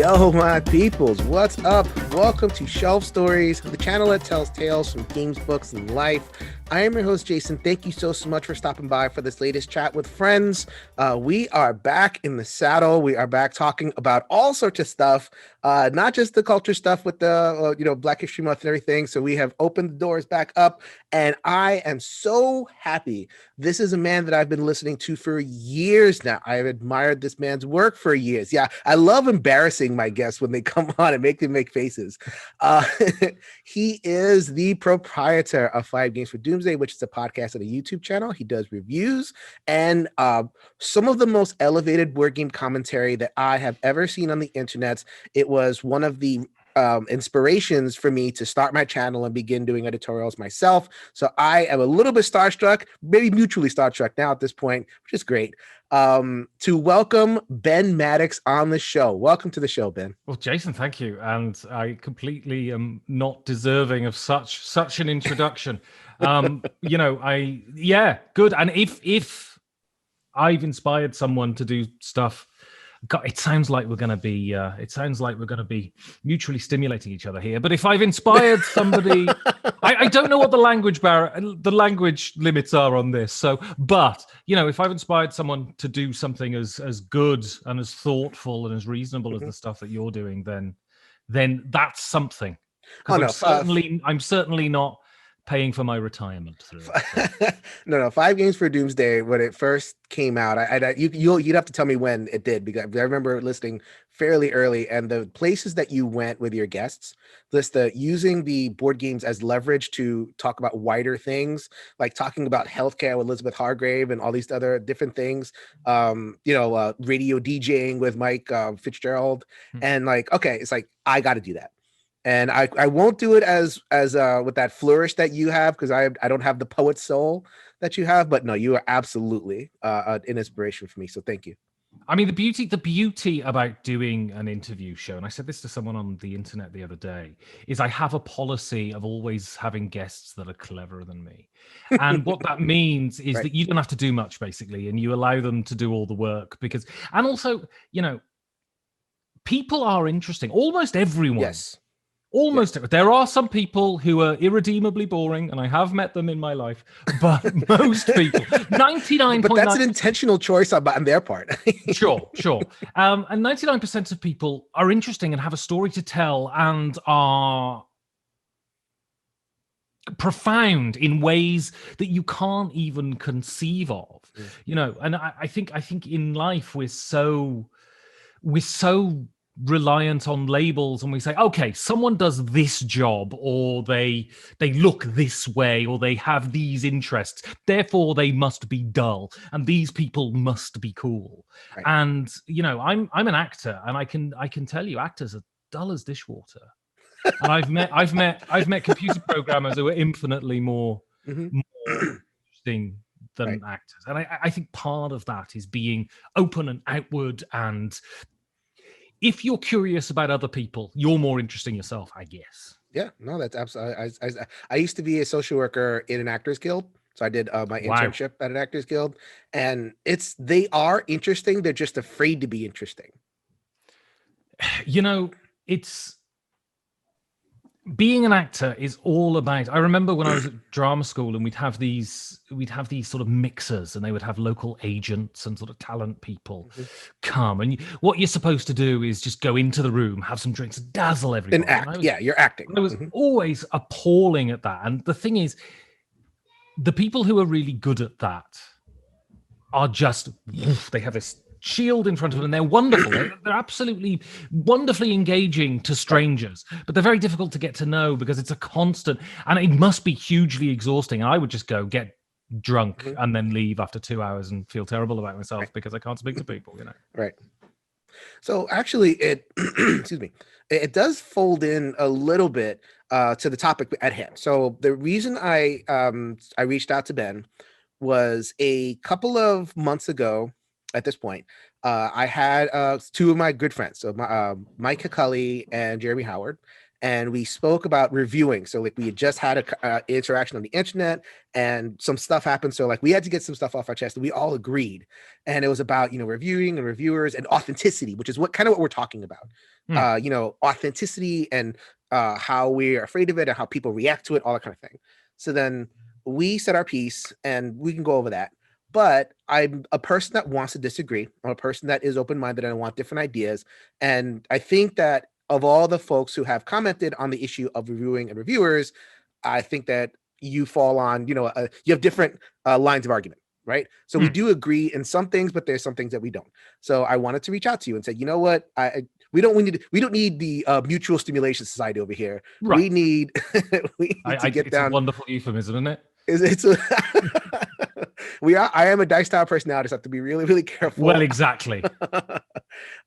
Yo, my peoples, what's up? Welcome to Shelf Stories, the channel that tells tales from games, books, and life. I am your host, Jason. Thank you so much for stopping by for this latest chat with friends. We are back in the saddle. We are back talking about all sorts of stuff, not just the culture stuff with the, Black History Month and everything. So we have opened the doors back up, and I am so happy. This is a man that I've been listening to for years now. I have admired this man's work for years. Yeah, I love embarrassing my guests when they come on and make them make faces. He is the proprietor of 5 Games for Doomsday, which is a podcast and a YouTube channel. He does reviews and some of the most elevated board game commentary that I have ever seen on the internet. It was one of the inspirations for me to start my channel and begin doing editorials myself. So I am a little bit starstruck, maybe mutually starstruck now at this point, which is great. To welcome Ben Maddox on the show. Welcome to the show, Ben. Well, Jason, thank you. And I completely am not deserving of such an introduction. Good. And if I've inspired someone to do stuff, God, it sounds like we're going to be mutually stimulating each other here. But if I've inspired somebody, I don't know what the language limits are on this. So, but if I've inspired someone to do something as good and as thoughtful and as reasonable as the stuff that you're doing, then that's something. Because I'm certainly not paying for my retirement through it. No, 5 Games for Doomsday, when it first came out, you'd have to tell me when it did, because I remember listening fairly early, and the places that you went with your guests, using the board games as leverage to talk about wider things, like talking about healthcare with Elizabeth Hargrave and all these other different things, radio DJing with Mike Fitzgerald, and it's like, I got to do that. And I won't do it as with that flourish that you have, because I don't have the poet soul that you have. But no, you are absolutely an inspiration for me. So thank you. I mean, the beauty about doing an interview show, and I said this to someone on the internet the other day, is I have a policy of always having guests that are cleverer than me. And what that means is that you don't have to do much, basically, and you allow them to do all the work. And also, people are interesting. Almost everyone. Yes. There are some people who are irredeemably boring, and I have met them in my life, but most people, 99.9%. But that's an intentional choice on their part. Sure. And 99% of people are interesting and have a story to tell and are profound in ways that you can't even conceive of. And I think in life we're so reliant on labels, and we say, okay, someone does this job, or they look this way, or they have these interests, therefore they must be dull, and these people must be cool. Right. And I'm an actor, and I can tell you, actors are dull as dishwater. And I've met computer programmers who are infinitely more interesting than actors. And I think part of that is being open and outward, and if you're curious about other people, you're more interesting yourself, I guess. Yeah, no, that's absolutely. I used to be a social worker in an Actors Guild, so I did my internship at an Actors Guild, and they are interesting. They're just afraid to be interesting. It's being an actor is all about. I remember when I was at drama school, and we'd have these sort of mixers, and they would have local agents and sort of talent people come, and what you're supposed to do is just go into the room, have some drinks, dazzle everyone, and act. You're acting. I was always appalling at that, and the thing is, the people who are really good at that are just they have this shield in front of them, and they're wonderful. They're absolutely wonderfully engaging to strangers, but they're very difficult to get to know because it's a constant, and it must be hugely exhausting. And I would just go get drunk and then leave after 2 hours and feel terrible about myself because I can't speak to people, Right. So actually it, excuse me, it does fold in a little bit to the topic at hand. So the reason I reached out to Ben was a couple of months ago. At this point, I had 2 of my good friends, so Mike Hickully and Jeremy Howard, and we spoke about reviewing. So like we had just had a interaction on the internet, and some stuff happened. So like we had to get some stuff off our chest, and we all agreed. And it was about reviewing and reviewers and authenticity, which is what we're talking about. Authenticity and how we're afraid of it and how people react to it, all that kind of thing. So then we said our piece, and we can go over that. But I'm a person that wants to disagree. I'm a person that is open-minded and I want different ideas. And I think that of all the folks who have commented on the issue of reviewing and reviewers, I think that you fall on, you have different lines of argument, right? So we do agree in some things, but there's some things that we don't. So I wanted to reach out to you and say, you know what? We don't need the mutual stimulation society over here. Right. We need to get down. It's a wonderful euphemism, isn't it? I am a dice style personality, so I have to be really, really careful. Well, exactly.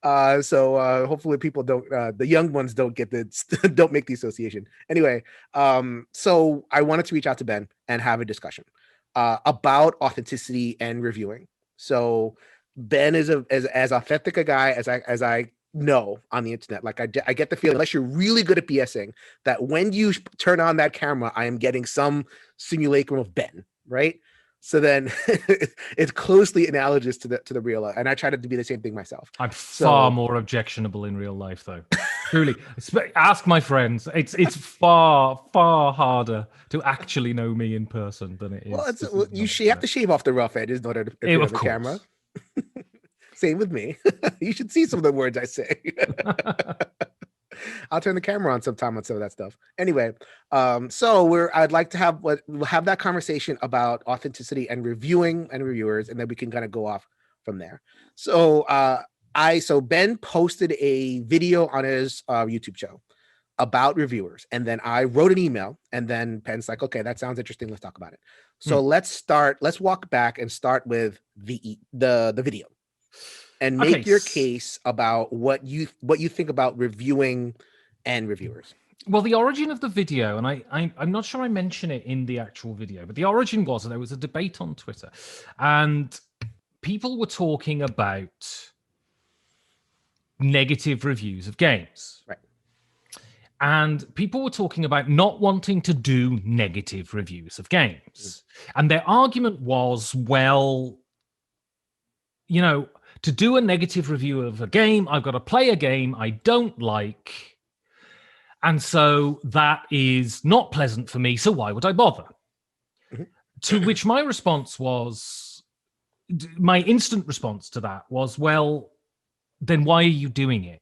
So hopefully people don't, the young ones don't make the association. Anyway, so I wanted to reach out to Ben and have a discussion about authenticity and reviewing. So Ben is as authentic a guy as I know on the internet. Like I get the feeling, unless you're really good at BSing, that when you turn on that camera, I am getting some simulacrum of Ben, right? So then it's closely analogous to the real life, and I try to be the same thing myself. I'm far more objectionable in real life, though. Truly, ask my friends. It's far harder to actually know me in person than it is. Well, you have to shave off the rough edges in order to appear on the camera. Same with me. You should see some of the words I say. I'll turn the camera on sometime on some of that stuff. Anyway, so I'd like to have that conversation about authenticity and reviewing and reviewers, and then we can kind of go off from there. So Ben posted a video on his YouTube show about reviewers, and then I wrote an email, and then Ben's like, okay, that sounds interesting. Let's talk about it. So let's walk back and start with the video. And make your case about what you think about reviewing and reviewers. Well, the origin of the video, and I'm not sure I mention it in the actual video, but the origin was there was a debate on Twitter, and people were talking about negative reviews of games. Right. And people were talking about not wanting to do negative reviews of games. And their argument was, well, to do a negative review of a game, I've got to play a game I don't like. And so that is not pleasant for me. So why would I bother? Mm-hmm. To which my instant response to that was, well, then why are you doing it?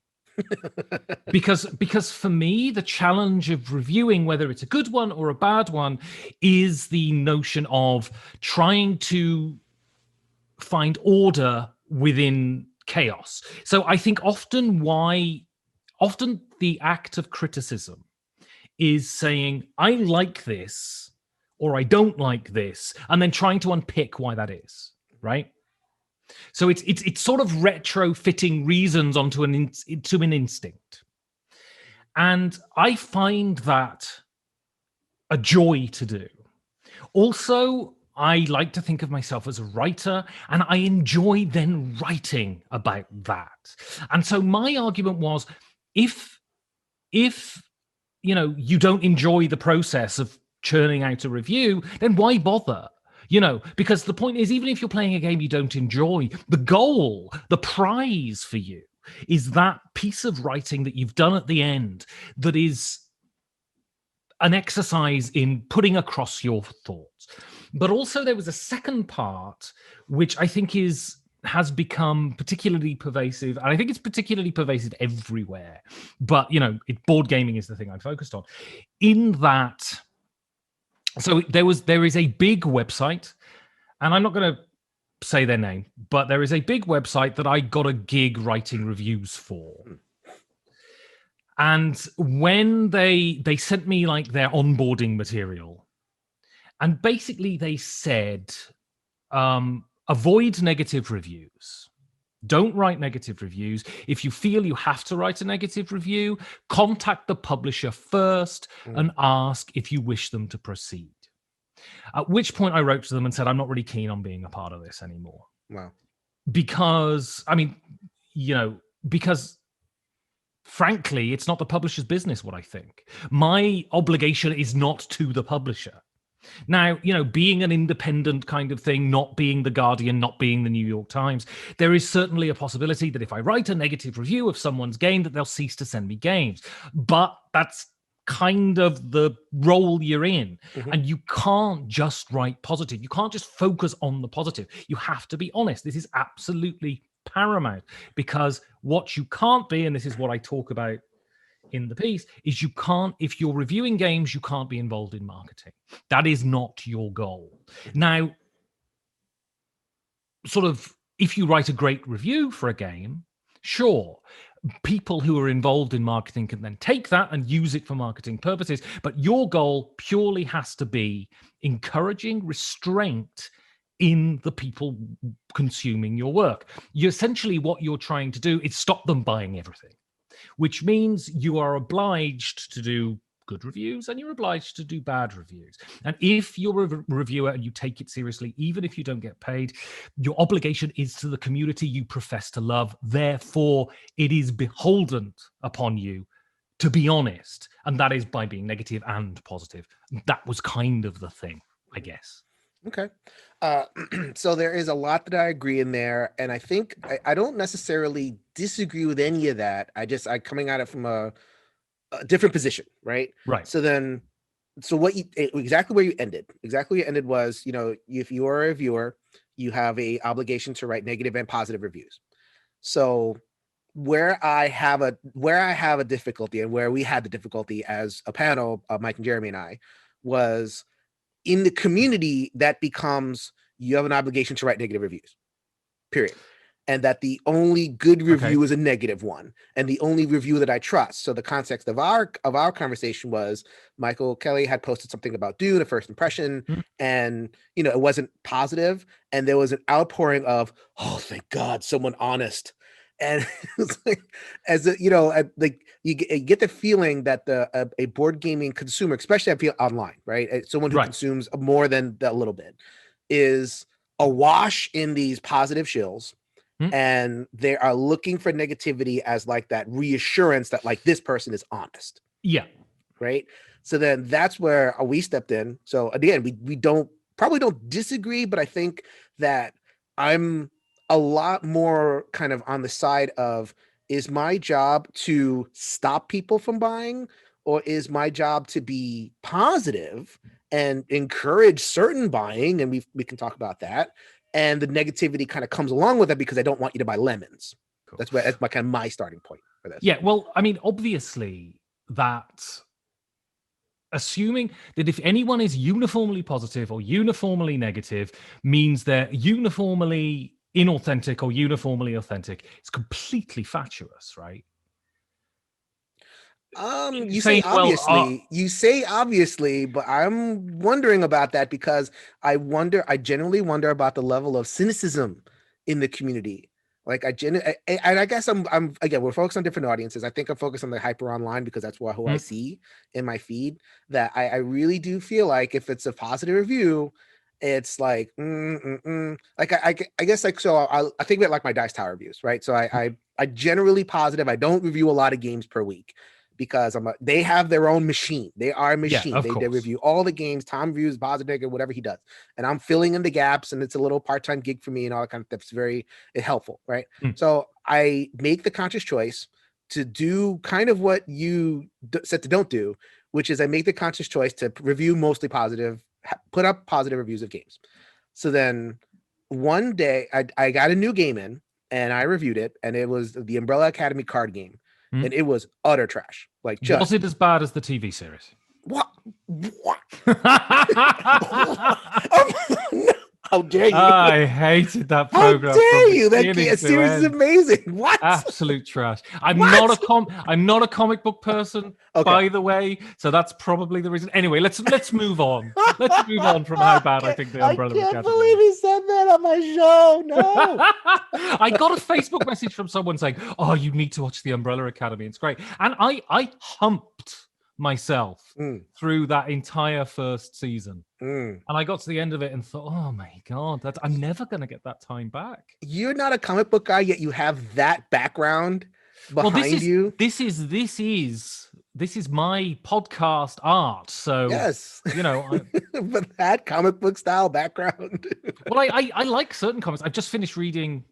because for me, the challenge of reviewing, whether it's a good one or a bad one, is the notion of trying to find order within chaos. So I think often the act of criticism is saying, I like this or I don't like this, and then trying to unpick why that is, right? So it's sort of retrofitting reasons onto an instinct. And I find that a joy to do. Also, I like to think of myself as a writer, and I enjoy then writing about that. And so my argument was, if you don't enjoy the process of churning out a review, then why bother? Because the point is, even if you're playing a game you don't enjoy, the goal, the prize for you is that piece of writing that you've done at the end that is an exercise in putting across your thoughts. But also there was a second part, which I think has become particularly pervasive, and I think it's particularly pervasive everywhere. But, board gaming is the thing I focused on. In that, so there is a big website, and I'm not going to say their name, but there is a big website that I got a gig writing reviews for. And when they sent me like their onboarding material, and basically they said, avoid negative reviews. Don't write negative reviews. If you feel you have to write a negative review, contact the publisher first and ask if you wish them to proceed. At which point I wrote to them and said, I'm not really keen on being a part of this anymore. Wow. Because frankly, it's not the publisher's business what I think. My obligation is not to the publisher. Now, being an independent kind of thing, not being the Guardian, not being the New York Times, there is certainly a possibility that if I write a negative review of someone's game, that they'll cease to send me games. But that's kind of the role you're in. And you can't just write positive. You can't just focus on the positive. You have to be honest. This is absolutely paramount, because what you can't be, and this is what I talk about in the piece, is you can't, if you're reviewing games, you can't be involved in marketing. That is not your goal. Now, sort of, if you write a great review for a game, sure, people who are involved in marketing can then take that and use it for marketing purposes, but your goal purely has to be encouraging restraint in the people consuming your work. Essentially, what you're trying to do is stop them buying everything, which means you are obliged to do good reviews and you're obliged to do bad reviews. And if you're a reviewer and you take it seriously, even if you don't get paid, your obligation is to the community you profess to love. Therefore, it is beholden upon you to be honest. And that is by being negative and positive. That was kind of the thing, I guess. Okay. So there is a lot that I agree in there. And I think I don't necessarily disagree with any of that. I coming at it from a different position, right? Right. So exactly where you ended was, if you are a viewer, you have a obligation to write negative and positive reviews. So where I have a difficulty, and where we had the difficulty as a panel, Mike and Jeremy and I, was in the community that becomes, you have an obligation to write negative reviews, period. And that the only good review is a negative one, and the only review that I trust. So the context of our conversation was Michael Kelly had posted something about Dune, a first impression, and it wasn't positive, and there was an outpouring of, oh, thank God, someone honest. And it's like, you get the feeling that a board gaming consumer, especially I feel online, right, someone who consumes more than a little bit, is awash in these positive shills. And they are looking for negativity as like that reassurance that like this person is honest. Yeah. Right. So then that's where we stepped in. So again, we probably don't disagree, but I think that I'm a lot more kind of on the side of, is my job to stop people from buying, or is my job to be positive and encourage certain buying? And we can talk about that. And the negativity kind of comes along with it because I don't want you to buy lemons. Cool. That's my kind of my starting point for this. Yeah, well, I mean, obviously that, assuming that if anyone is uniformly positive or uniformly negative means they're uniformly inauthentic or uniformly authentic, it's completely fatuous, right? You say obviously, but I'm wondering about that, because I genuinely wonder about the level of cynicism in the community. Like and I guess I'm again, we're focused on different audiences. I think I'm focused on the hyper online because that's who I see in my feed. That I really do feel like if it's a positive review, it's like like I guess like, so I think of it like my Dice Tower reviews, right? So I generally positive. I don't review a lot of games per week, because they have their own machine. They are a machine. Yeah, they review all the games. Tom reviews positive or whatever he does. And I'm filling in the gaps, and it's a little part-time gig for me and all that kind of stuff. It's very helpful, right? So I make the conscious choice to do kind of what you said to don't do, which is I make the conscious choice to review mostly positive, put up positive reviews of games. So then one day I got a new game in and I reviewed it, and it was the Umbrella Academy card game. And it was utter trash. Like, just was it as bad as the TV series? What? How dare you? I hated that program. How dare you? That series is amazing. What? Absolute trash. I'm not a comic book person, by the way. So that's probably the reason. Anyway, let's move on. Let's move on from how bad I think the Umbrella Academy. I can't believe he said that on my show. No. I got a Facebook message from someone saying, "Oh, you need to watch the Umbrella Academy. It's great." And I humped myself through that entire first season. And I got to the end of it and thought, oh my God, I'm never going to get that time back. You're not a comic book guy, yet you have that background. Well, behind you. this is my podcast art. So, Yes. you know, But that comic book style background. well, I like certain comics. I've just finished reading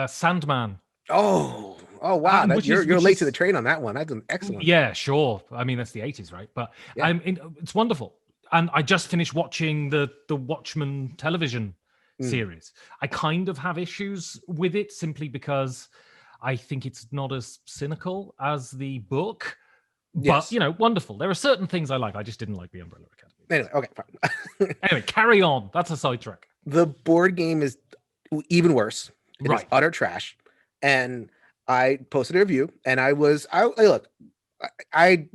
Sandman, Oh wow, that which is you're late to the train on that one. That's an excellent. yeah, sure. I mean, that's the 80s, right? But Yeah. it's wonderful. And I just finished watching the Watchmen television series. I kind of have issues with it simply because I think it's not as cynical as the book. Yes. But wonderful. There are certain things I like. I just didn't like the Umbrella Academy. Anyway, okay, fine. Anyway, carry on. That's a sidetrack. The board game is even worse. It is Right. utter trash. And I posted a review, and I look, I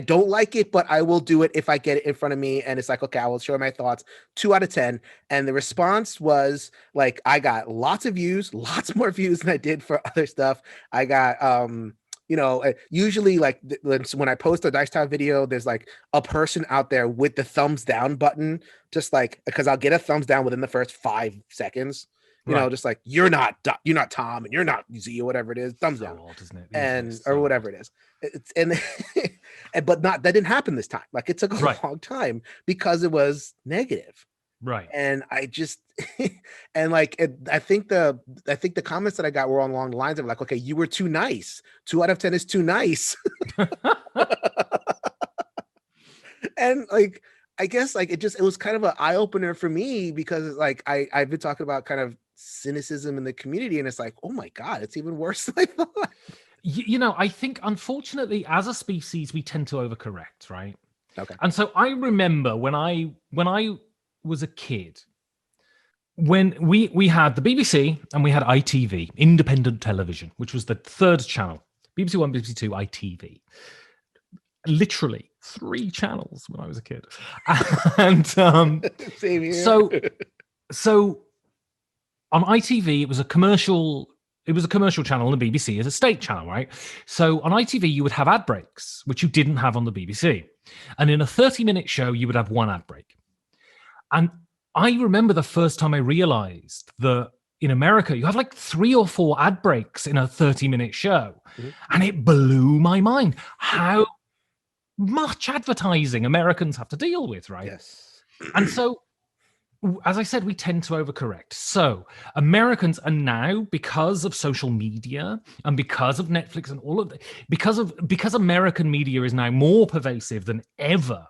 don't like it, but I will do it if I get it in front of me. And it's like, okay, I will show my thoughts. 2 out of 10. And the response was like, I got lots of views, lots more views than I did for other stuff. I got, usually like when I post a Dice Tower video, there's like a person out there with the thumbs down button, just like, because I'll get a thumbs down within the first 5 seconds. Just like you're not Tom and you're not Z or whatever it is, thumbs down, odd, isn't it? and or whatever it is. It's but that didn't happen this time. Like it took a long time because it was negative. Right. And I just and like I think the comments that I got were along the lines of like, okay, you were too nice. 2 out of 10 is too nice. And like I guess like it was kind of an eye opener for me because like I've been talking about kind of cynicism in the community, and it's like, oh my God, it's even worse than I thought. I think unfortunately as a species we tend to overcorrect, right? Okay. And so I remember when I was a kid, when we had the BBC and we had ITV, independent television, which was the third channel, BBC One, BBC Two, ITV. Literally 3 channels when I was a kid. And Same here. so on ITV it was a commercial channel, and the BBC is a state channel, right? So on ITV you would have ad breaks, which you didn't have on the BBC. And in a 30-minute show you would have 1 ad break. And I remember the first time I realized that in America you have like 3 or 4 ad breaks in a 30-minute show. Mm-hmm. And it blew my mind how much advertising Americans have to deal with, right? Yes. And so, as I said, we tend to overcorrect. So Americans are now, because of social media and because of Netflix and all of that, because American media is now more pervasive than ever.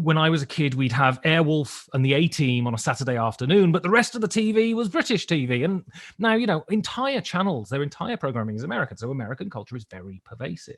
When I was a kid, we'd have Airwolf and the A-Team on a Saturday afternoon, but the rest of the TV was British TV. And now, entire channels, their entire programming is American. So American culture is very pervasive.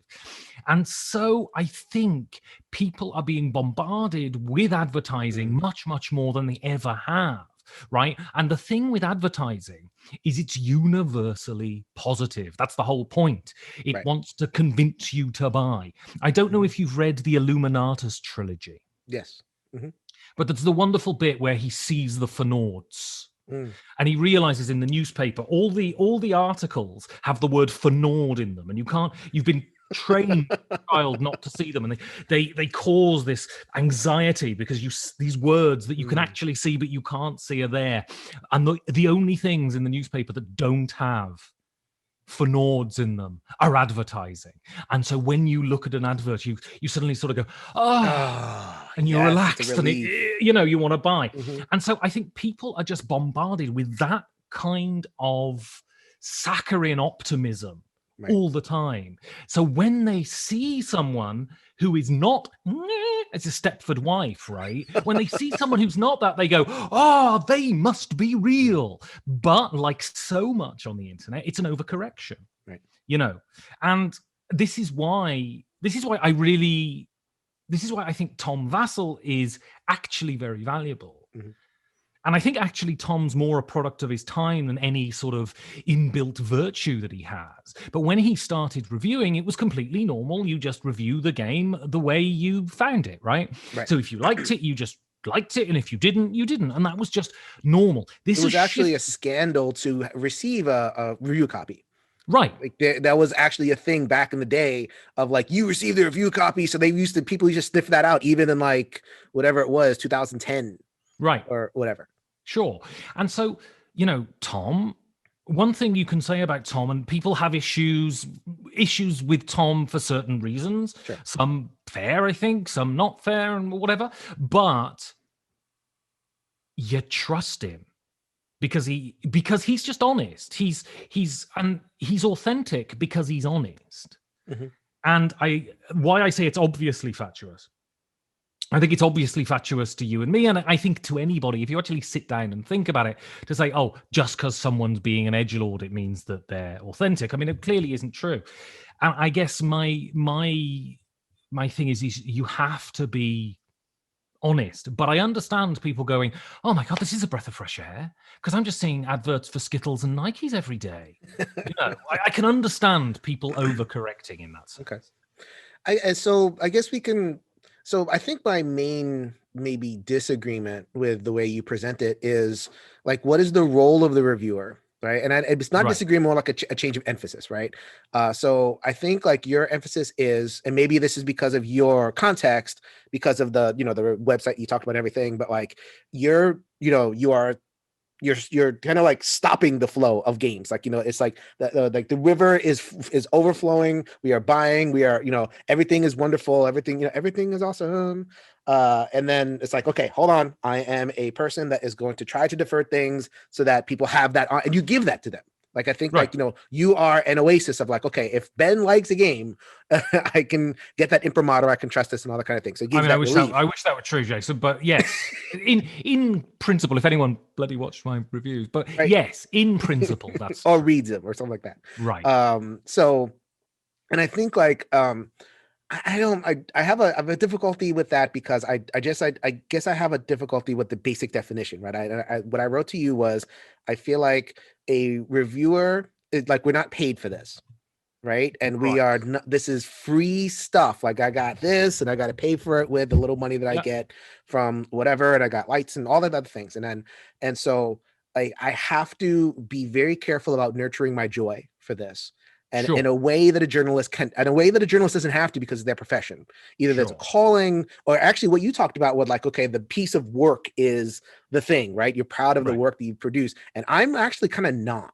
And so I think people are being bombarded with advertising much, much more than they ever have. Right. And the thing with advertising is it's universally positive. That's the whole point. It wants to convince you to buy. I don't know if you've read the Illuminatus trilogy. Yes. Mm-hmm. But there's the wonderful bit where he sees the Fnauds. And he realizes in the newspaper, all the articles have the word Fnaud in them. And you've been trained child not to see them. And they cause this anxiety because these words that you can actually see, but you can't see are there. And the only things in the newspaper that don't have Fnauds in them are advertising. And so when you look at an advert, you suddenly sort of go, and you're relaxed and you want to buy. Mm-hmm. And so I think people are just bombarded with that kind of saccharine optimism all the time. So when they see someone who is not, it's a Stepford wife, right? When they see someone who's not that, they go, they must be real. But like so much on the internet, it's an overcorrection, right? And this is why I think Tom Vassell is actually very valuable. Mm-hmm. And I think actually Tom's more a product of his time than any sort of inbuilt virtue that he has. But when he started reviewing, it was completely normal. You just review the game the way you found it, right? So if you liked it, you just liked it. And if you didn't, you didn't. And that was just normal. It was actually a scandal to receive a review copy. Right. Like that was actually a thing back in the day of like, you received the review copy. So people used to sniff that out, even in like whatever it was, 2010. Right. Or whatever. Sure. And so, Tom one thing you can say about Tom, and people have issues with Tom for certain reasons. Sure. Some fair, I think, some not fair, and whatever. But you trust him because he's just honest. He's authentic because he's honest. Mm-hmm. And why I say it's obviously fatuous. I think it's obviously fatuous to you and me, and I think to anybody, if you actually sit down and think about it, to say, oh, just because someone's being an edgelord, it means that they're authentic. I mean, it clearly isn't true. And I guess my thing is you have to be honest. But I understand people going, oh my God, this is a breath of fresh air, because I'm just seeing adverts for Skittles and Nikes every day. I can understand people overcorrecting in that sense. Okay. So I guess we can. So I think my main maybe disagreement with the way you present it is like, what is the role of the reviewer, right? And it's not disagreement, more like a change of emphasis, right? So I think like your emphasis is, and maybe this is because of your context, because of the the website you talked about, everything, but like you are you're kind of like stopping the flow of games. Like, it's like the river is overflowing. We are buying, we are, everything is wonderful. Everything, everything is awesome. And then it's like, okay, hold on. I am a person that is going to try to defer things so that people have that on, and you give that to them. Like, I think like, you are an oasis of like, okay, if Ben likes a game, I can get that imprimatur, I can trust this and all that kind of thing. So it gives I wish that were true, Jason. But yes, in principle, if anyone bloody watched my reviews, but yes, in principle, that's or reads them or something like that. Right. So, and I think like, I have a difficulty with that because I guess I have a difficulty with the basic definition, right? What I wrote to you was, I feel like a reviewer is like, we're not paid for this, right? And we are not, this is free stuff. Like, I got this and I got to pay for it with the little money that I get from whatever, and I got lights and all that other things. And so I have to be very careful about nurturing my joy for this. And in a way that a journalist doesn't have to, because of their profession. Either there's a calling, or actually what you talked about with like, okay, the piece of work is the thing, right? You're proud of the work that you produce. And I'm actually kind of not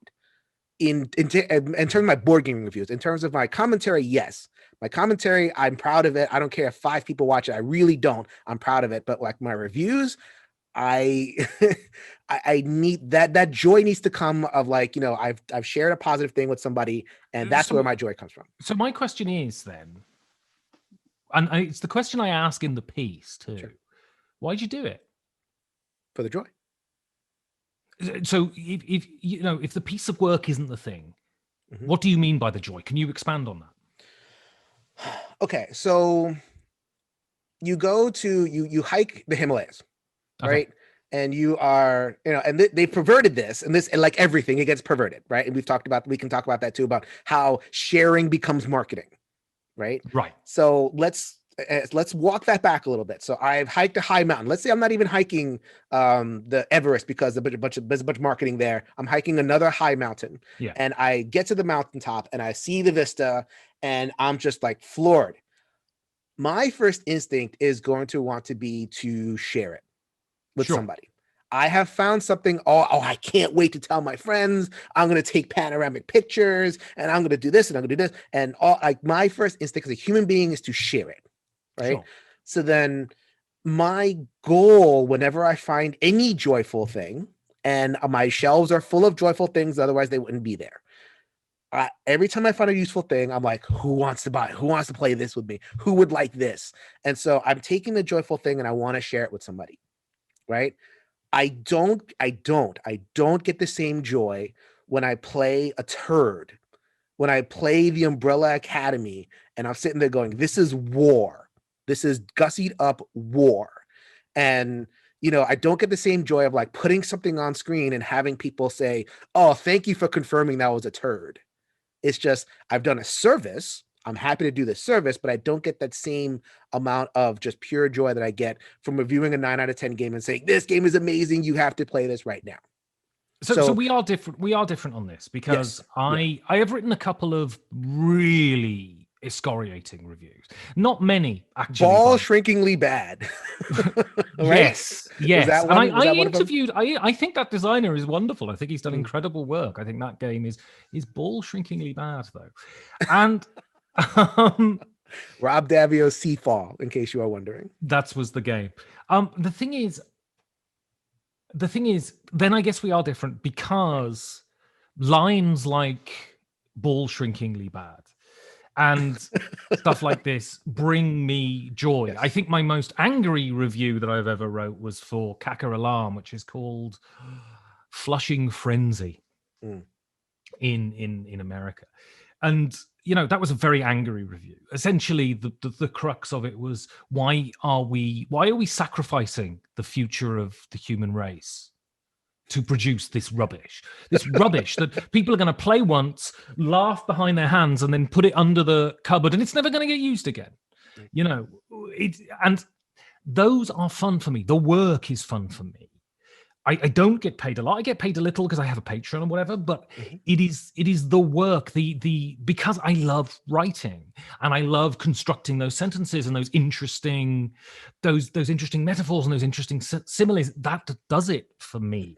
in terms of my board gaming reviews. In terms of my commentary, yes. My commentary, I'm proud of it. I don't care if 5 people watch it. I really don't. I'm proud of it. But like my reviews, I need that joy needs to come of like, I've shared a positive thing with somebody, and that's where my joy comes from. So my question is then, and it's the question I ask in the piece too. Why'd you do it? For the joy. So if the piece of work isn't the thing, what do you mean by the joy? Can you expand on that? Okay, so you go to you hike the Himalayas. Right. And you are, and they perverted this, and like everything, it gets perverted. Right. And we can talk about that too, about how sharing becomes marketing. Right. So let's walk that back a little bit. So I've hiked a high mountain. Let's say I'm not even hiking the Everest, because there's a bunch of marketing there. I'm hiking another high mountain. Yeah. And I get to the mountaintop and I see the vista, and I'm just like floored. My first instinct is going to want to be to share it with somebody. I have found something. Oh, I can't wait to tell my friends. I'm going to take panoramic pictures, and I'm going to do this, and I'm going to do this. And like my first instinct as a human being is to share it. Right. So then my goal, whenever I find any joyful thing, and my shelves are full of joyful things, otherwise they wouldn't be there. Every time I find a useful thing, I'm like, who wants to buy? Who wants to play this with me? Who would like this? And so I'm taking the joyful thing and I want to share it with somebody. Right. I don't get the same joy when I play a turd, when I play the Umbrella Academy, and I'm sitting there going, this is war. This is gussied up war. And, I don't get the same joy of like putting something on screen and having people say, oh, thank you for confirming that was a turd. It's just, I've done a service. I'm happy to do the service, but I don't get that same amount of just pure joy that I get from reviewing a 9 out of 10 game and saying, this game is amazing. You have to play this right now. So we are different. We are different on this, because I have written a couple of really excoriating reviews. Not many, actually. Ball shrinkingly bad. Right? Yes. that And one? Was I that one of them? interviewed, I think that designer is wonderful. I think he's done Mm. incredible work. I think that game is ball shrinkingly bad, though. And Rob Davio's Seafall, in case you are wondering. that was the game. The thing is, then I guess we are different because lines like ball shrinkingly bad and stuff like this bring me joy. Yes. I think my most angry review that I've ever wrote was for Caca Alarm, which is called Flushing Frenzy Mm. in America. And that was a very angry review. Essentially, the crux of it was why are we sacrificing the future of the human race to produce this rubbish that people are going to play once, laugh behind their hands, and then put it under the cupboard, and it's never going to get used again. And those are fun for me. The work is fun for me. I don't get paid a lot. I get paid a little because I have a Patreon or whatever, but it is the work, because I love writing and I love constructing those sentences and those interesting metaphors and those interesting similes. That does it for me.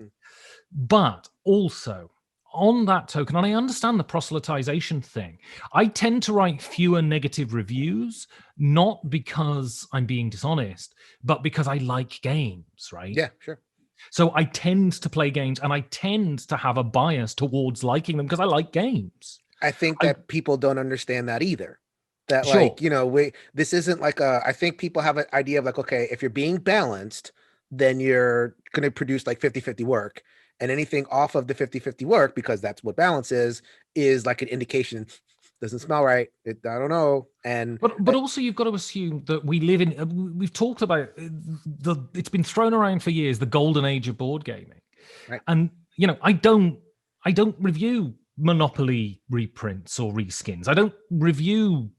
But also, on that token, and I understand the proselytization thing, I tend to write fewer negative reviews, not because I'm being dishonest, but because I like games, right? Yeah, sure. So I tend to play games and I tend to have a bias towards liking them because I like games. I think that people don't understand that either. That Sure. like, this isn't like I think people have an idea of like, okay, if you're being balanced, then you're going to produce like 50-50 work. And anything off of the 50-50 work, because that's what balance is like an indication. Doesn't smell right. I don't know. And but also you've got to assume that we live in. We've talked about it's been thrown around for years, the golden age of board gaming, right. And I don't review Monopoly reprints or reskins. I don't review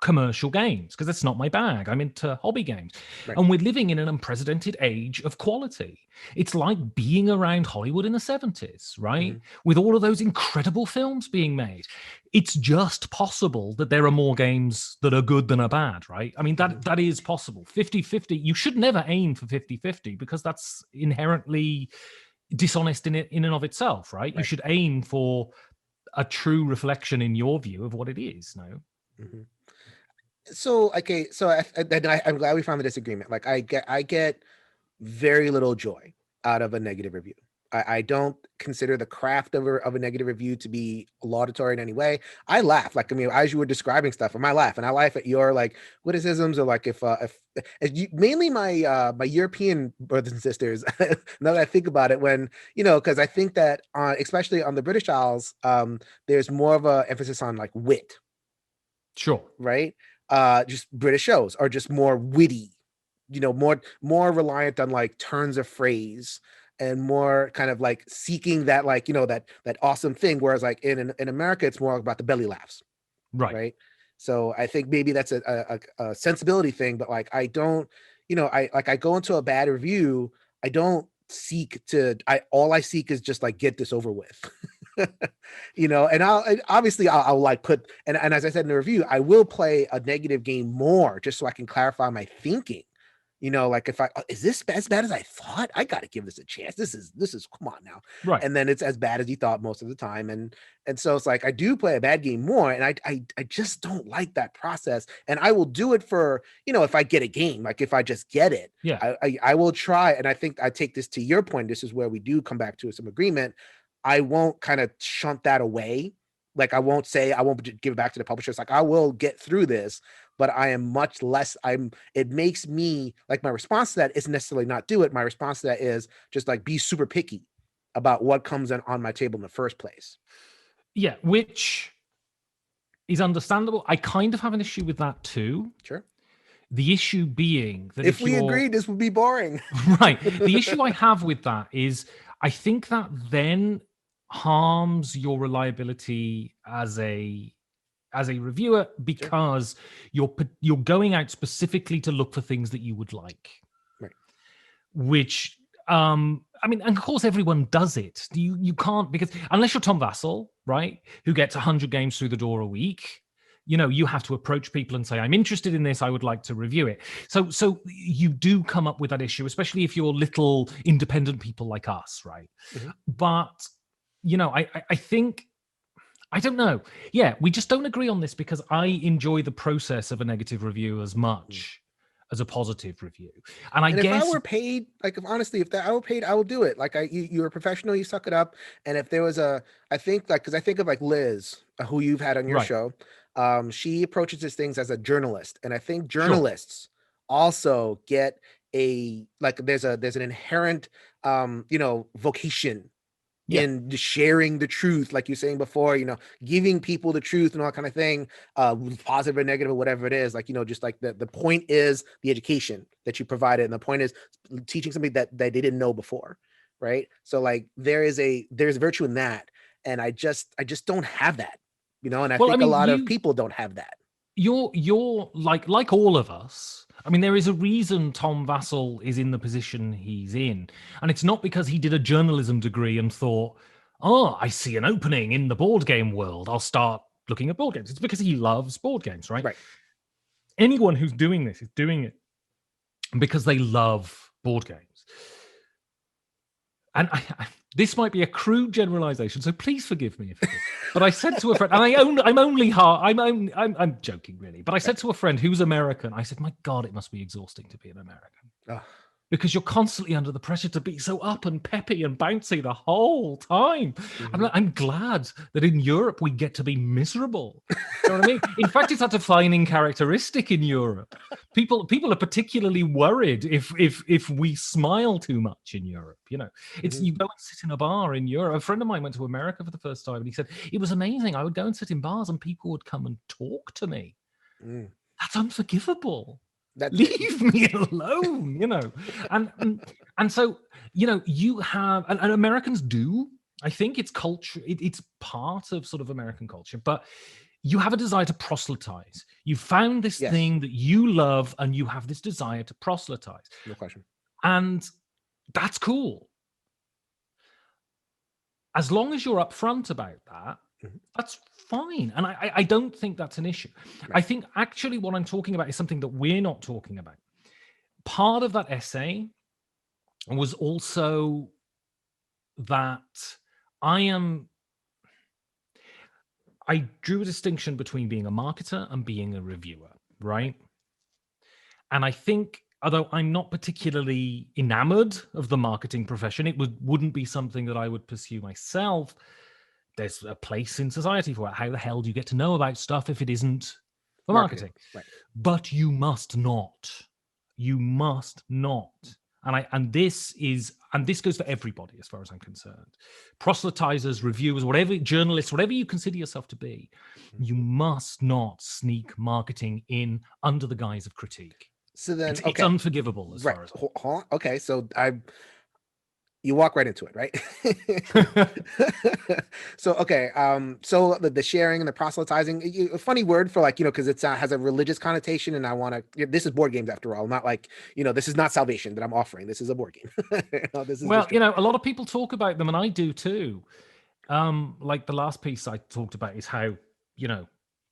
commercial games because that's not my bag. I'm into hobby games. Right. And we're living in an unprecedented age of quality. It's like being around Hollywood in the 70s, right? With all of those incredible films being made. It's just possible that there are more games that are good than are bad, right? I mean, that is possible. 50-50, you should never aim for 50-50 because that's inherently dishonest in and of itself, right? You should aim for a true reflection in your view of what it is, no? So okay, so I'm glad we found the disagreement. Like I get very little joy out of a negative review. I don't consider the craft of a negative review to be laudatory in any way. I laugh, like, I mean, as you were describing stuff, I laugh, and I laugh at your like witticisms, or like if mainly my my European brothers and sisters. Now that I think about it, when because I think that especially on the British Isles, there's more of a emphasis on like wit. Sure. Right. Just British shows are just more witty, more reliant on like turns of phrase and more kind of like seeking that like that awesome thing, whereas like in America it's more about the belly laughs, right? So I think maybe that's a sensibility thing, but like I don't, I go into a bad review, I don't seek to, all I seek is just like get this over with. And I'll like put, and as I said in the review, I will play a negative game more just so I can clarify my thinking. Like if is this as bad as I thought? I got to give this a chance. This is come on now. Right. And then it's as bad as you thought most of the time. And so it's like, I do play a bad game more, and I just don't like that process. And I will do it for, if I get a game, like if I just get it, yeah, I will try. And I think I take this to your point. This is where we do come back to some agreement. I won't kind of shunt that away. Like I won't give it back to the publishers. Like I will get through this, but I am much less, it makes me like, my response to that isn't necessarily not do it. My response to that is just like be super picky about what comes on my table in the first place. Yeah, which is understandable. I kind of have an issue with that too. Sure. The issue being that if we agreed, this would be boring. Right. The issue I have with that is I think that then harms your reliability as a reviewer, because you're going out specifically to look for things that you would like, right? Which I mean, and of course everyone does it. You can't, because unless you're Tom Vassell, right, who gets 100 games through the door a week, you have to approach people and say, I'm interested in this, I would like to review it. So you do come up with that issue, especially if you're little independent people like us, right? Mm-hmm. But I think, I don't know. Yeah, we just don't agree on this because I enjoy the process of a negative review as much as a positive review. And I And guess if I were paid, like if honestly, if that I were paid, I will do it. Like you're a professional, you suck it up. And if there was I think like, because I think of like Liz, who you've had on your right, show, she approaches these things as a journalist, and I think sure. journalists also get there's an inherent vocation Yeah. in just sharing the truth, like you're saying before, giving people the truth and all that kind of thing, positive or negative or whatever it is. Like, just like the point is the education that you provided, and the point is teaching something that they didn't know before, right? So like there's virtue in that, and I just don't have that, and I Well, I think a mean, lot of people don't have that. you're like all of us. I mean, there is a reason Tom Vassell is in the position he's in, and it's not because he did a journalism degree and thought, "Oh, I see an opening in the board game world. I'll start looking at board games." It's because he loves board games, right? Right. Anyone who's doing this is doing it because they love board games. And this might be a crude generalization, so please forgive me if it is. But I said to a friend, and I'm joking really, but I said to a friend who's American, I said, "My God, it must be exhausting to be an American." Oh. Because you're constantly under the pressure to be so up and peppy and bouncy the whole time. Mm-hmm. I'm glad that in Europe we get to be miserable. You know what I mean? In fact, it's a defining characteristic in Europe. People are particularly worried if we smile too much in Europe. It's Mm-hmm. you go and sit in a bar in Europe. A friend of mine went to America for the first time, and he said it was amazing. I would go and sit in bars, and people would come and talk to me. Mm. That's unforgivable. That's Leave me alone, and so you have, and Americans do. I think it's culture. It's part of sort of American culture, but you have a desire to proselytize. You found this yes, thing that you love, and you have this desire to proselytize, no question. and that's cool. As long as you're upfront about that, Mm-hmm. that's fine. And I don't think that's an issue. Right. I think actually what I'm talking about is something that we're not talking about. Part of that essay was also that I drew a distinction between being a marketer and being a reviewer, right? And I think, although I'm not particularly enamored of the marketing profession, it wouldn't be something that I would pursue myself. There's a place in society for it. How the hell do you get to know about stuff if it isn't for marketing? Right. But you must not. You must not. And this goes for everybody as far as I'm concerned. Proselytizers, reviewers, whatever, journalists, whatever you consider yourself to be, you must not sneak marketing in under the guise of critique. So then, it's unforgivable as right. far as Okay, so you walk right into it, right? So okay, so the sharing and the proselytizing, a funny word for like, because it has a religious connotation, and I want to. This is board games after all, not like this is not salvation that I'm offering. This is a board game. This is well, a lot of people talk about them, and I do too. Like the last piece I talked about is how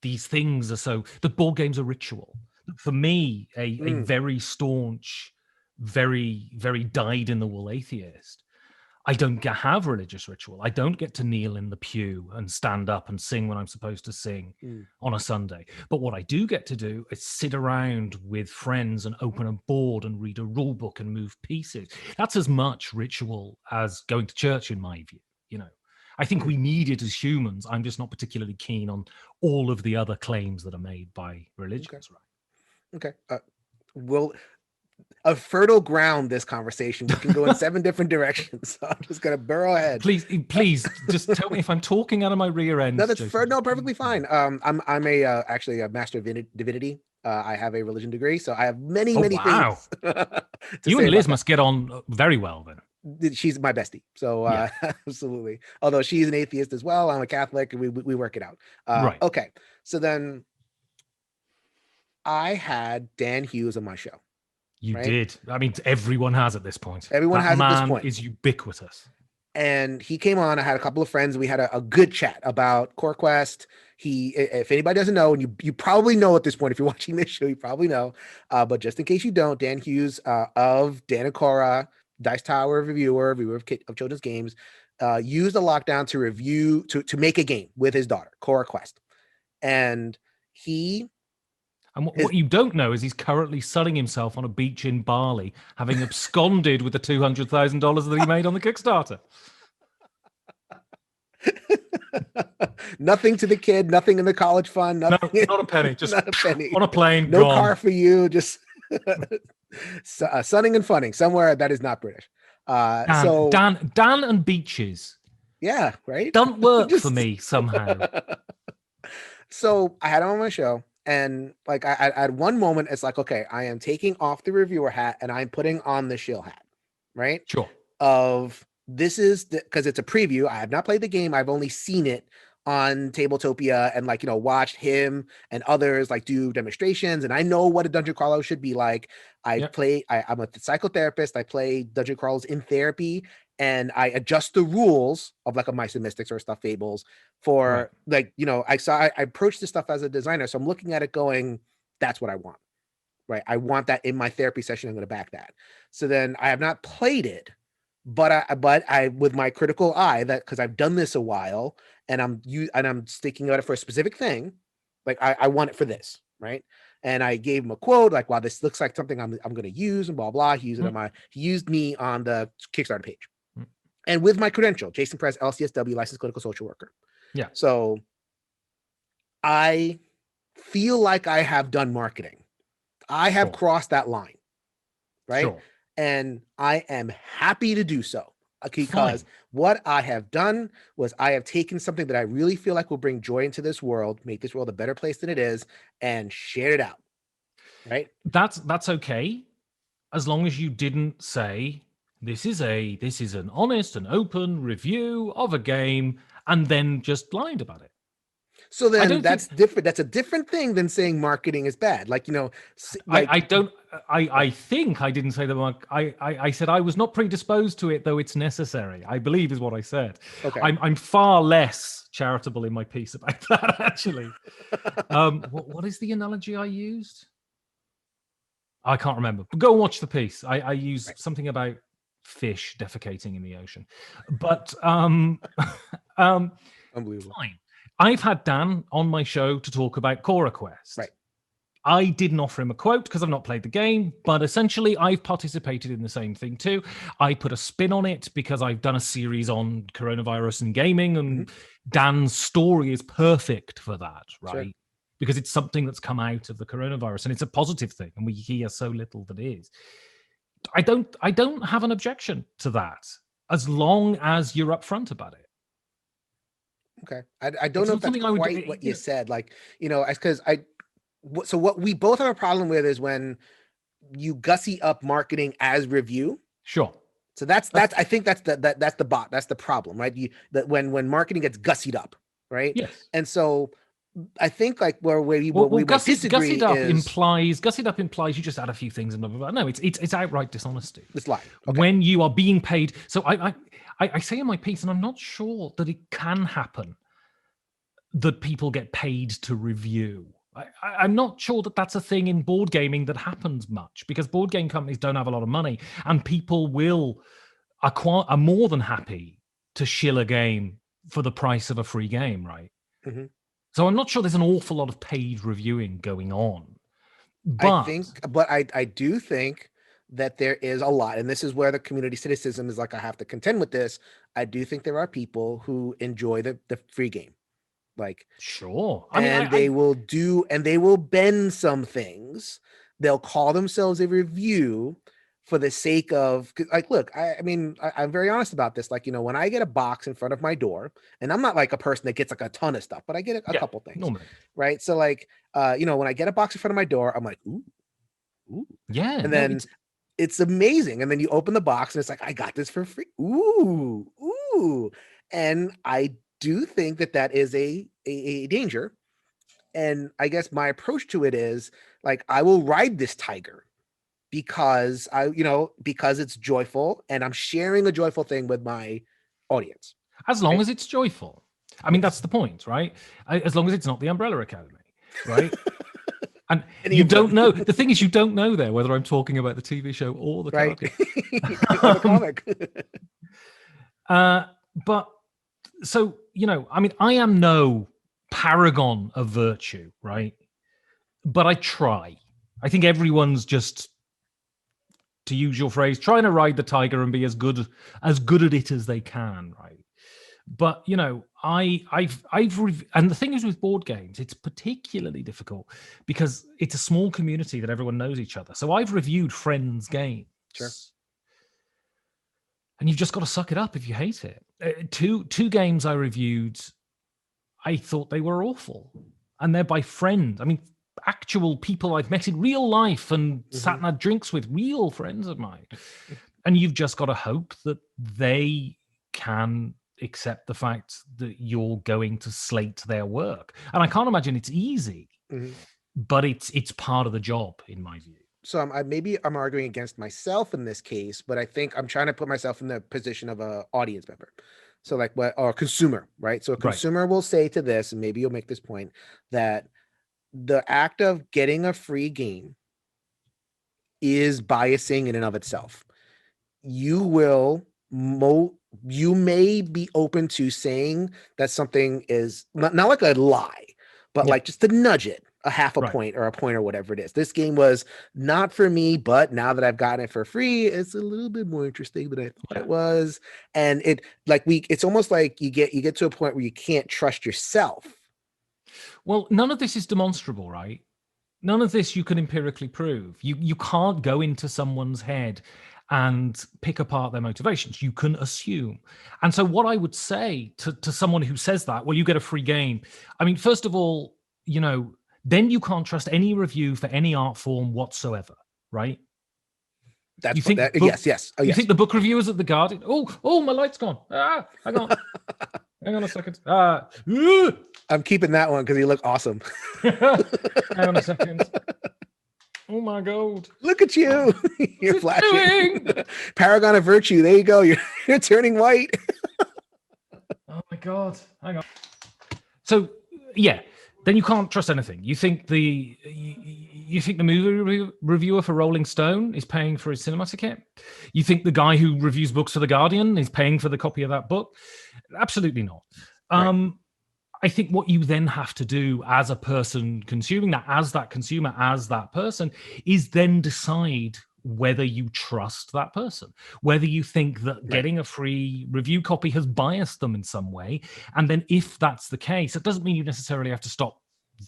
these things are so. The board games are ritual. For me, a very staunch, very very dyed-in-the-wool atheist, I don't have religious ritual. I don't get to kneel in the pew and stand up and sing when I'm supposed to sing on a Sunday. But what I do get to do is sit around with friends and open a board and read a rule book and move pieces. That's as much ritual as going to church, in my view. I think we need it as humans. I'm just not particularly keen on all of the other claims that are made by religions, right? Okay. Well, a fertile ground, this conversation. We can go in 7 different directions. So I'm just gonna burrow ahead. Please just tell me if I'm talking out of my rear end. No, that's perfectly fine. I'm actually a master of divinity. I have a religion degree, so I have many things. You and Liz must get on very well then. She's my bestie, so yeah. Absolutely. Although she's an atheist as well, I'm a Catholic, and we work it out. Right. Okay, so then I had Dan Hughes on my show. You did. I mean, everyone has at this point. Everyone has at this point. Is ubiquitous. and he came on. I had a couple of friends. We had a good chat about Core Quest. If anybody doesn't know, and you probably know at this point, if you're watching this show, you probably know. But just in case you don't, Dan Hughes of Dan and Cora, Dice Tower reviewer of children's games, used a lockdown to review to make a game with his daughter, Core Quest, and he. And what you don't know is he's currently sunning himself on a beach in Bali, having absconded with the $200,000 that he made on the Kickstarter. Nothing to the kid, nothing in the college fund, nothing, no, not a penny, just not a penny. On a plane, no gone. car for you, just sunning and funning somewhere that is not British. Dan and beaches. Yeah, right. Don't work for me somehow. So I had him on my show. And like I at one moment, it's like, okay, I am taking off the reviewer hat and I'm putting on the shill hat, right? Sure. Of this is because it's a preview. I have not played the game. I've only seen it on Tabletopia and like, watched him and others like do demonstrations. And I know what a dungeon crawler should be like. I'm a psychotherapist. I play dungeon crawlers in therapy. And I adjust the rules of like a Mice and Mystics or Stuffed Fables for like, I approach this stuff as a designer. So I'm looking at it going, that's what I want, right? I want that in my therapy session. I'm going to back that. So then I have not played it, but I with my critical eye, that because I've done this a while and I'm sticking at it for a specific thing. Like I want it for this, right? And I gave him a quote like, wow, this looks like something I'm going to use and blah, blah. He used me on the Kickstarter page. And with my credential, Jason Perez, LCSW, licensed clinical social worker. Yeah. So I feel like I have done marketing. I have crossed that line, right? Sure. And I am happy to do so because what I have done was I have taken something that I really feel like will bring joy into this world, make this world a better place than it is, and shared it out, right? That's okay, as long as you didn't say, this is an honest and open review of a game, and then just lied about it. So then that's different. That's a different thing than saying marketing is bad. Like, I think I didn't say that. I said I was not predisposed to it, though it's necessary, I believe is what I said. Okay. I'm far less charitable in my piece about that, actually. What is the analogy I used? I can't remember. Go and watch the piece. I used something about fish defecating in the ocean, but unbelievable. Fine. I've had Dan on my show to talk about Cora Quest. Right. I didn't offer him a quote because I've not played the game, but essentially I've participated in the same thing too. I put a spin on it because I've done a series on coronavirus and gaming, and Dan's story is perfect for that, right? Sure. Because it's something that's come out of the coronavirus, and it's a positive thing, and we hear so little that is. I don't have an objection to that as long as you're upfront about it. Okay. I don't know if that's quite what you said. Like, because so what we both have a problem with is when you gussy up marketing as review. Sure. So that's I think that's the problem, right? When marketing gets gussied up, right? Yes. And so I think like where we disagree gussied up implies you just add a few things and blah, blah, blah. No, it's outright dishonesty. It's lying. Okay. When you are being paid. So I say in my piece, and I'm not sure that it can happen that people get paid to review. I'm not sure that that's a thing in board gaming that happens much, because board game companies don't have a lot of money, and people are more than happy to shill a game for the price of a free game, right? Mm-hmm. So I'm not sure there's an awful lot of paid reviewing going on. But I do think that there is a lot, and this is where the community cynicism is like, I have to contend with this. I do think there are people who enjoy the free game. Like, sure. They will bend some things. They'll call themselves a review for the sake of, like, look, I'm very honest about this. Like, when I get a box in front of my door, and I'm not like a person that gets like a ton of stuff, but I get a couple things, normally. Right? So like, when I get a box in front of my door, I'm like, ooh, yeah. And then it's amazing. And then you open the box and it's like, I got this for free. Ooh. And I do think that is a danger. And I guess my approach to it is like, I will ride this tiger because because it's joyful and I'm sharing a joyful thing with my audience. As long as it's joyful. I mean, that's the point, right? As long as it's not the Umbrella Academy, right? And you don't know. The thing is, you don't know there whether I'm talking about the TV show or the right or the comic. But so, I mean, I am no paragon of virtue, right? But I try. I think everyone's just, to use your phrase, trying to ride the tiger and be as good at it as they can, right? But I've and the thing is with board games, it's particularly difficult because it's a small community that everyone knows each other. So I've reviewed friends' games, Sure. and you've just got to suck it up if you hate it. Two games I reviewed, I thought they were awful, and they're by friends. I mean, actual people I've met in real life and sat and had drinks with, real friends of mine. And you've just got to hope that they can accept the fact that you're going to slate their work. And I can't imagine it's easy, but it's part of the job, in my view. So maybe I'm arguing against myself in this case, but I think I'm trying to put myself in the position of an audience member. So like or a consumer, right? So a consumer will say to this, and maybe you'll make this point, that the act of getting a free game is biasing in and of itself. You may be open to saying that something is not like a lie, but like just to nudge it a half a point or a point or whatever it is. This game was not for me, but now that I've gotten it for free, it's a little bit more interesting than I thought it was. And it's almost like you get to a point where you can't trust yourself. Well, none of this is demonstrable, right? None of this you can empirically prove. You can't go into someone's head and pick apart their motivations. You can assume. And so what I would say to someone who says that, well, you get a free game. I mean, first of all, then you can't trust any review for any art form whatsoever, right? Yes. Oh, yes. You think the book reviewers at The Guardian? Oh, my light's gone. Hang on. Hang on a second. I'm keeping that one because you look awesome. Hang on a second. Oh my God. Look at you. You're flashing. Paragon of virtue. There you go. You're turning white. Oh my God. Hang on. So, yeah. Then you can't trust anything. You think the movie reviewer for Rolling Stone is paying for his cinema ticket? You think the guy who reviews books for The Guardian is paying for the copy of that book? Absolutely not. I think what you then have to do as a person consuming that, as that consumer, as that person, is then decide whether you trust that person, whether you think that getting a free review copy has biased them in some way. And then if that's the case, it doesn't mean you necessarily have to stop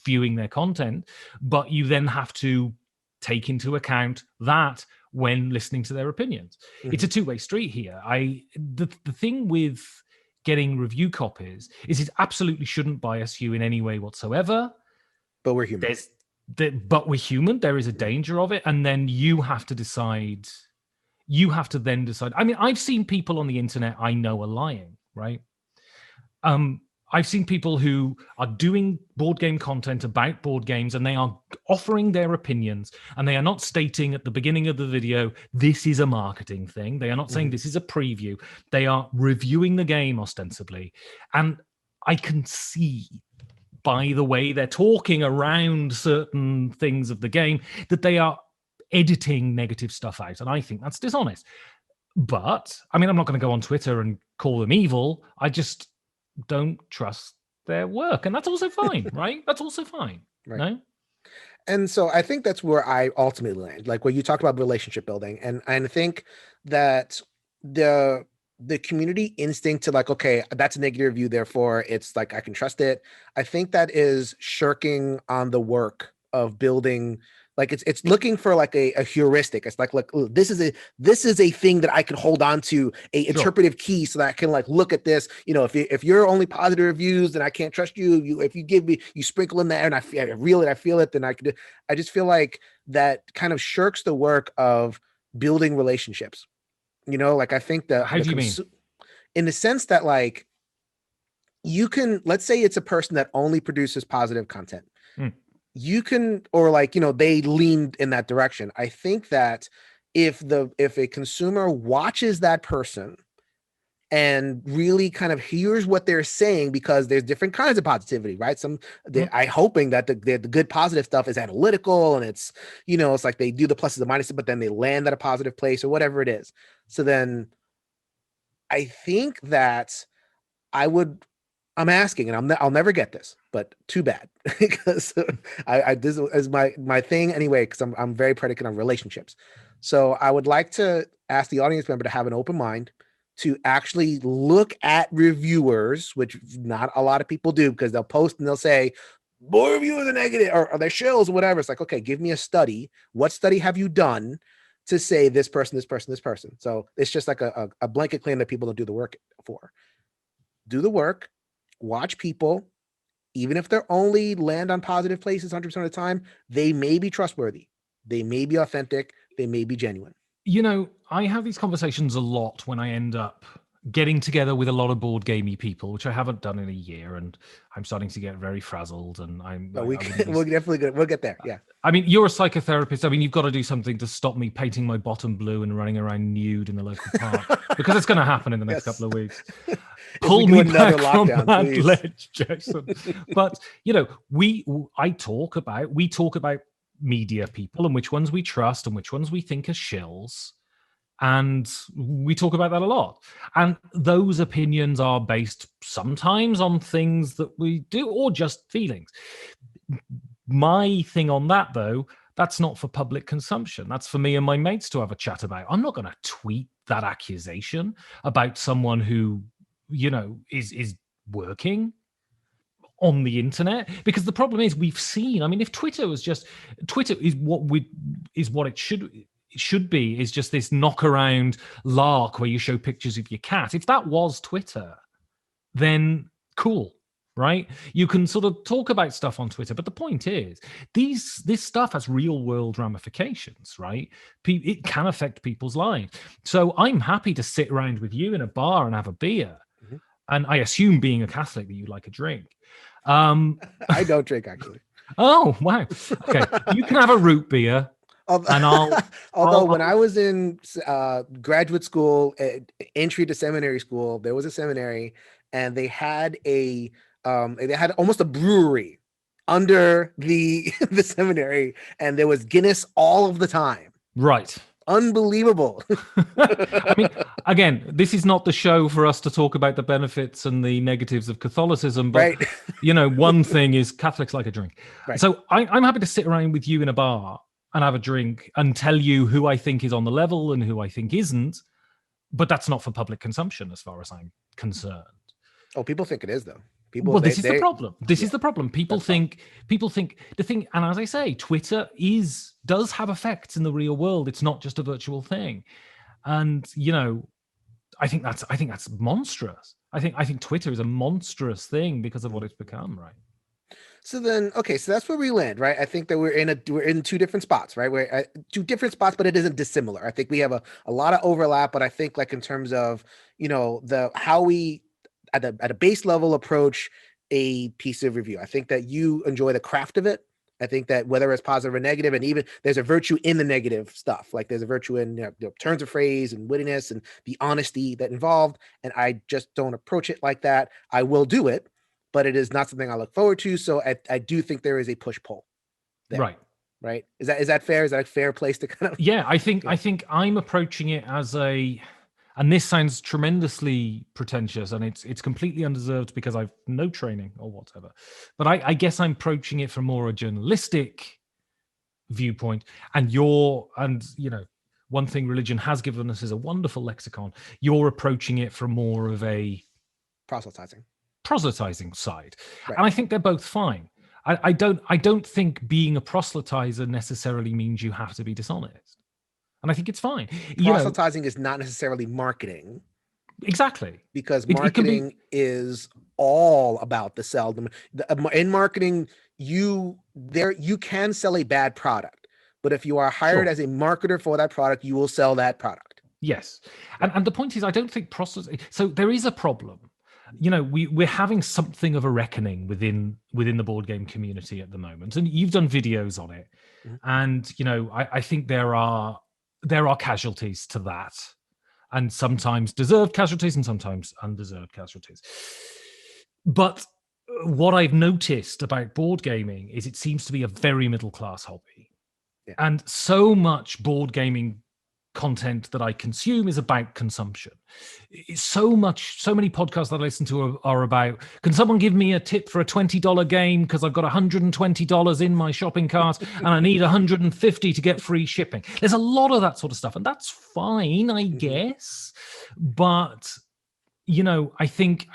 viewing their content, but you then have to take into account that when listening to their opinions. It's a two-way street here. The thing with getting review copies is it absolutely shouldn't bias you in any way whatsoever. But we're human. But we're human. There is a danger of it. And then you have to decide. You have to then decide. I mean, I've seen people on the internet I know are lying, right? I've seen people who are doing board game content about board games and they are offering their opinions and they are not stating at the beginning of the video, this is a marketing thing. They are not saying this is a preview. They are reviewing the game ostensibly. And I can see by the way they're talking around certain things of the game that they are editing negative stuff out. And I think that's dishonest. But, I mean, I'm not going to go on Twitter and call them evil. I just don't trust their work. And that's also fine, right? That's also fine. Right. No? And so I think that's where I ultimately land. Like when you talk about relationship building, and I think that the community instinct to like, okay, that's a negative review, therefore it's like I can trust it. I think that is shirking on the work of building. Like it's looking for like a heuristic. It's like ooh, this is a thing that I can hold on to, interpretive key, so that I can like look at this. If you're only positive reviews, then I can't trust you. If you give me, you sprinkle in there, and I feel it, then I could. I just feel like that kind of shirks the work of building relationships. Like I think that. How do you mean? In the sense that like you can, let's say it's a person that only produces positive content. You can, or like, they leaned in that direction. I think that if a consumer watches that person and really kind of hears what they're saying, because there's different kinds of positivity, right? I hoping that the good positive stuff is analytical, and it's, it's like they do the pluses and minuses, but then they land at a positive place or whatever it is. So then I think that I'm asking, and I'll never get this, but too bad, because this is my thing anyway, because I'm very predicated on relationships. So I would like to ask the audience member to have an open mind, to actually look at reviewers, which not a lot of people do, because they'll post and they'll say, more reviewers are negative, or they're shills or whatever. It's like, okay, give me a study. What study have you done to say this person, this person, this person? So it's just like a blanket claim that people don't do the work for. Do the work, watch people, even if they're only land on positive places 100% of the time, they may be trustworthy. They may be authentic. They may be genuine. I have these conversations a lot when I end up getting together with a lot of board gamey people, which I haven't done in a year, and I'm starting to get very frazzled. And we'll get there. Yeah. I mean, you're a psychotherapist. I mean, you've got to do something to stop me painting my bottom blue and running around nude in the local park, because it's going to happen in the next couple of weeks. Pull me back from that ledge, Jason. But we talk about media people and which ones we trust and which ones we think are shills, and we talk about that a lot. And those opinions are based sometimes on things that we do or just feelings. My thing on that, though, that's not for public consumption. That's for me and my mates to have a chat about. I'm not going to tweet that accusation about someone who is working on the internet, because the problem is, we've seen, I mean, if Twitter is what it should be, is just this knock around lark where you show pictures of your cat. If that was Twitter, then cool, right? You can sort of talk about stuff on Twitter, but the point is, this stuff has real world ramifications, right? It can affect people's lives. So I'm happy to sit around with you in a bar and have a beer. Mm-hmm. And I assume, being a Catholic, that you like a drink. I don't drink, actually. Oh, wow. Okay. You can have a root beer. Although when I was in graduate school, entry to seminary school, there was a seminary, and they had almost a brewery under the seminary, and there was Guinness all of the time. Right. Unbelievable. I mean, again, this is not the show for us to talk about the benefits and the negatives of Catholicism, but right. One thing is, Catholics like a drink. Right. So I'm happy to sit around with you in a bar and have a drink and tell you who I think is on the level and who I think isn't, but that's not for public consumption as far as I'm concerned. Oh, people think it is, though. This is the problem. This is the problem. People think the thing, and as I say, Twitter does have effects in the real world. It's not just a virtual thing. And I think that's monstrous. I think Twitter is a monstrous thing because of what it's become, right? So then, okay, so that's where we land, right? I think that we're in two different spots, right? We're at two different spots, but it isn't dissimilar. I think we have a lot of overlap, but I think, like, in terms of how we at a base level approach a piece of review. I think that you enjoy the craft of it. I think that whether it's positive or negative, and even there's a virtue in the negative stuff, like there's a virtue in turns of phrase and wittiness and the honesty that involved. And I just don't approach it like that. I will do it, but it is not something I look forward to. So I do think there is a push-pull there. Right. Is that fair? Is that a fair place to kind of? Yeah, I think I'm approaching it as and this sounds tremendously pretentious, and it's completely undeserved because I've no training or whatever. But I guess I'm approaching it from more a journalistic viewpoint. And one thing religion has given us is a wonderful lexicon. You're approaching it from more of a proselytizing side. Right. And I think they're both fine. I don't think being a proselytizer necessarily means you have to be dishonest. And I think it's fine. Proselytizing is not necessarily marketing. Exactly. Because marketing is all about the sell. In marketing, you can sell a bad product. But if you are hired as a marketer for that product, you will sell that product. Yes. And the point is, I don't think so there is a problem. We're having something of a reckoning within the board game community at the moment. And you've done videos on it. Mm-hmm. And, I think there are casualties to that. and sometimes deserved casualties and sometimes undeserved casualties. But what I've noticed about board gaming is it seems to be a very middle class hobby. Yeah. And so much board gaming content that I consume is about consumption. It's so many podcasts that I listen to are about, can someone give me a tip for a $20 game because I've got $120 in my shopping cart and I need $150 to get free shipping. There's a lot of that sort of stuff, and that's fine, I guess. But I think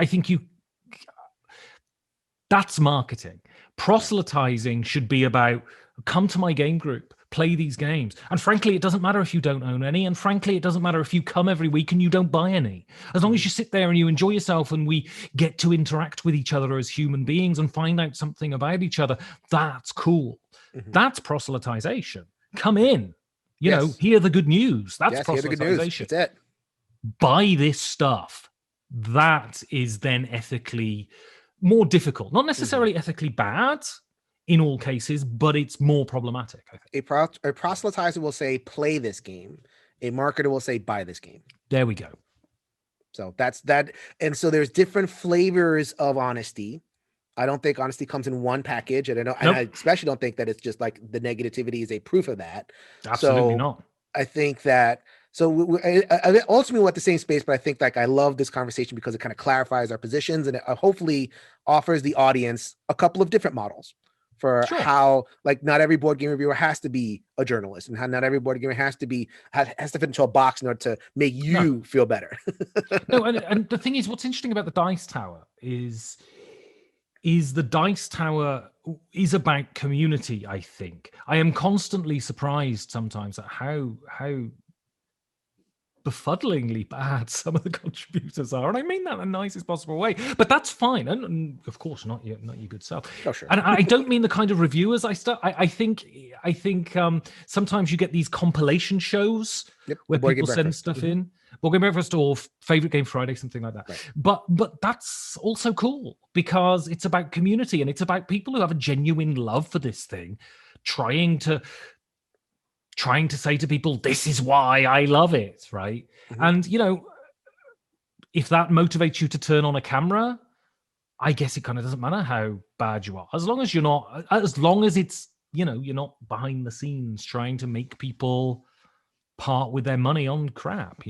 that's marketing. Proselytizing should be about, come to my game group, play these games. And frankly, it doesn't matter if you don't own any. And frankly, it doesn't matter if you come every week and you don't buy any. As long as you sit there and you enjoy yourself and we get to interact with each other as human beings and find out something about each other, that's cool. That's proselytization. Come in, hear the good news. That's proselytization. Hear the good news. That's it. Buy this stuff. That is then ethically more difficult. Not necessarily ethically bad in all cases, but it's more problematic, I think. A proselytizer will say, play this game. A marketer will say, buy this game. There we go. So that's that. And so there's different flavors of honesty. I don't think honesty comes in one package. And I especially don't think that it's just like the negativity is a proof of that. Absolutely not. I think that, ultimately we're at the same space, but I think I love this conversation because it kind of clarifies our positions and it hopefully offers the audience a couple of different models for how, not every board game reviewer has to be a journalist, and how not every board gamer has to fit into a box in order to make you feel better. No, and the thing is, what's interesting about the Dice Tower is the Dice Tower is about community, I think. I am constantly surprised sometimes at how befuddlingly bad some of the contributors are, and I mean that in the nicest possible way. But that's fine, and of course, not your good self. Oh, sure. And I don't mean the kind of reviewers I think sometimes you get these compilation shows where people send stuff in. Board Game Breakfast or Favorite Game Friday, something like that. Right. But that's also cool because it's about community and it's about people who have a genuine love for this thing, trying to say to people, this is why I love it, right? And, if that motivates you to turn on a camera, I guess it kind of doesn't matter how bad you are. As long as it's, you're not behind the scenes trying to make people part with their money on crap,